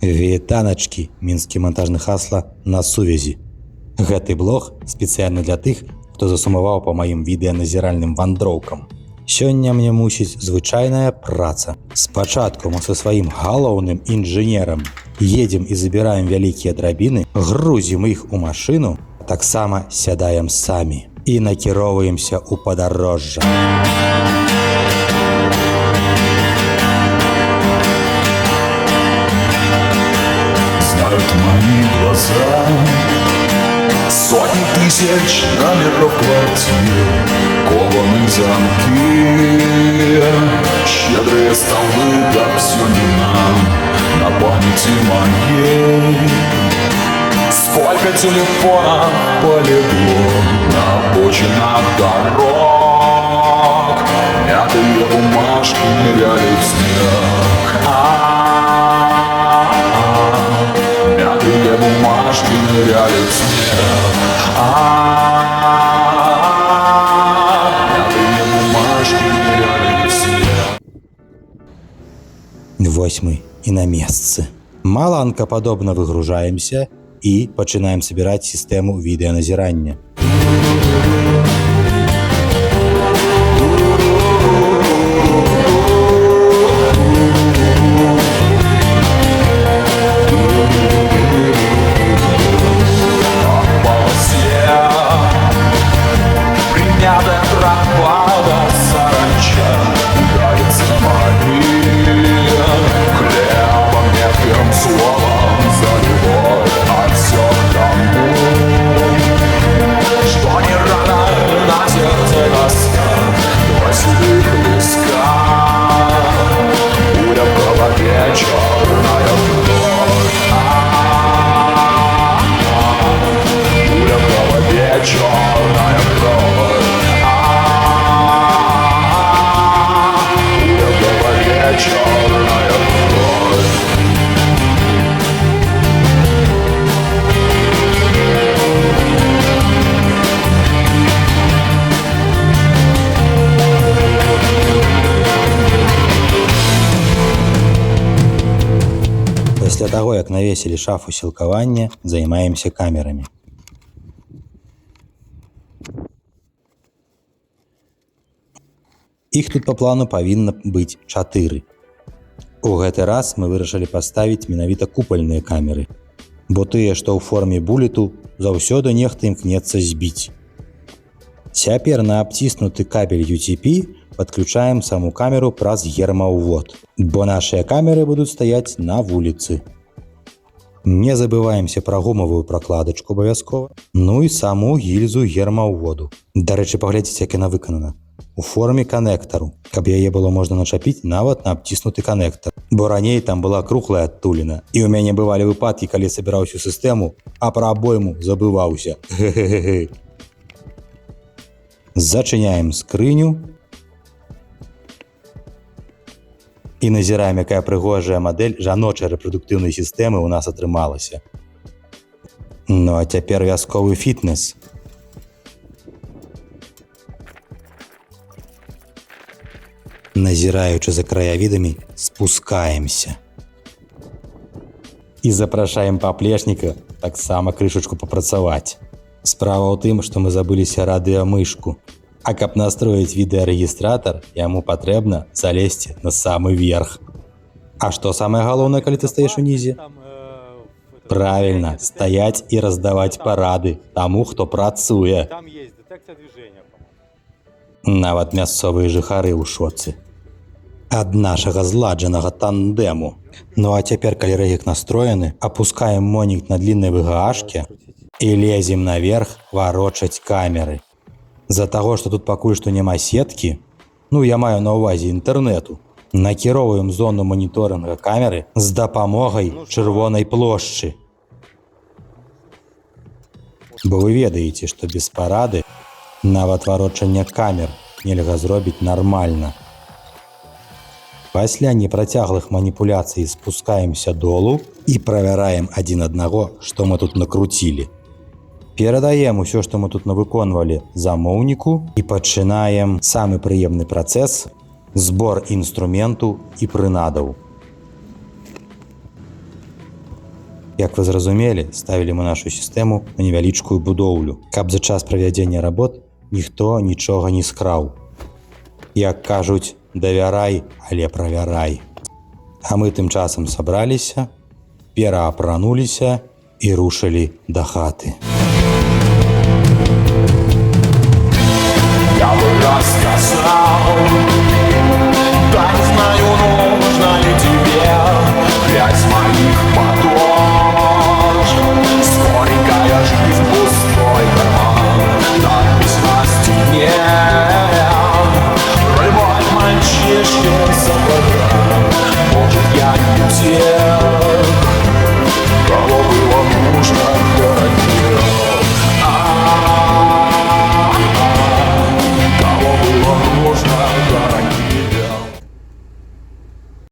Вітаначкі, мінскі монтажны хасла на сувязі. Гэты блог спецыяльна для тых, хто засумаваў па маім відэаназіральным вандроўкам. Сёння мне мусіць звычайная праца. Спачатку мы са сваім галоўным інжынерам едзем і забіраем вялікія драбіны, грузім іх у машыну, таксама сядаем самі і накіроўваемся ў падарожжа. Знают мои глаза сотни тысяч номеров квартир, кованые замки, щедрые столы, так все не нам на памяти моей. Сколько телефонов полегло на обочинах дорог, мятые бумажки ныряли в снег. Мятые бумажки ныряли в снег. Мятые бумажки ныряли в снег. Вось мы і на месцы. Маланкападобна выгружаемся і пачынаем сабіраць сістэму відэаназірання. Пасля таго, як навесілі шафу сілкавання, займаемся камерамі. Іх тут па плану павінна быць 4. У гэты раз мы вырашылі паставіць менавіта купальныя камеры, бо тыя, што ў форме булету, заўсёды нехта імкнецца збіць. Цяпер на абціснуты кабель UTP падключаем саму камеру праз гермаўвод, бо нашыя камеры будуць стаяць на вуліцы. Не забываемся пра гумавую пракладачку абавязкова, ну і саму гільзу гермаўводу. Дарэчы, паглядзіце, як яна выканана. У форме канектару, каб яе было можна начапіць нават на абціснуты канектар. Бо раней там была круглая адтуліна, і ў мяне бывалі выпадкі, калі сабіраў усю сістэму, а пра абойму забываўся. Зачыняем скрыню і назіраем, якая прыгожая мадэль жаночай рэпрадуктыўнай сістэмы ў нас атрымалася. Ну а цяпер вясковы фітнес. Назіраючы за краявідамі, спускаемся. І запрашаем паплечніка таксама крышачку папрацаваць. Справа ў тым, што мы забыліся радыёмышку. А каб настроіць відэарэгістратар, яму патрэбна залезці на самы верх. А што самае галоўнае, калі ты стаеш унізе? Правільна, стаяць і раздаваць парады таму, хто працуе. Нават мясцовыя жыхары ў шоцы ад нашага зладжанага тандэму. Ну а цяпер, калі рэгік настроены, апускаем монік на дліннай VGA-шке і лезем наверх варочаць камеры. З-за таго, што тут пакуль што няма сеткі, ну я маю на ўвазе інтэрнэту, накіроўваем зону маніторынга камеры з дапамогай чырвонай плошчы. Бо вы ведаеце, што без парады нават варочання камер нельга зробіць нармальна. Пасля непрацяглых маніпуляцый спускаемся долу і правяраем адзін аднаго, што мы тут накруцілі. Перадаем усё, што мы тут навыконвалі замоўніку і пачынаем самы прыемны працэс – збор інструменту і прынадаў. Як вы зразумелі, ставілі мы нашу сістэму на невялічкую будоўлю, каб за час правядзення работ ніхто нічога не скраў. Як кажуць, давярай, але правярай. А мы тым часам сабраліся, пераапрануліся і рушылі да хаты. Я бы рассказал